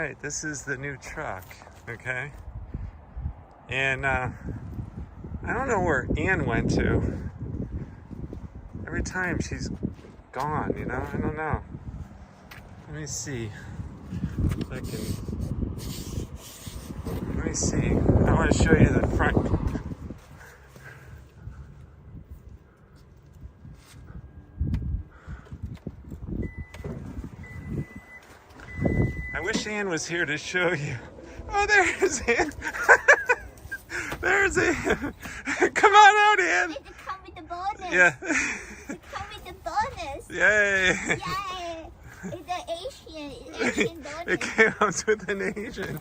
Right, this is the new truck, okay? And I don't know where Ann went to. Every time she's gone, you know? I don't know. Let me see if I can. Let me see. I want to show you the front. I wish Ann was here to show you. Oh, there's Ann. There's Ann. Come on out, Ann. It come with the bonus. Yeah. It come with the bonus. Yay. Yay. It's an Asian bonus. It comes with an Asian.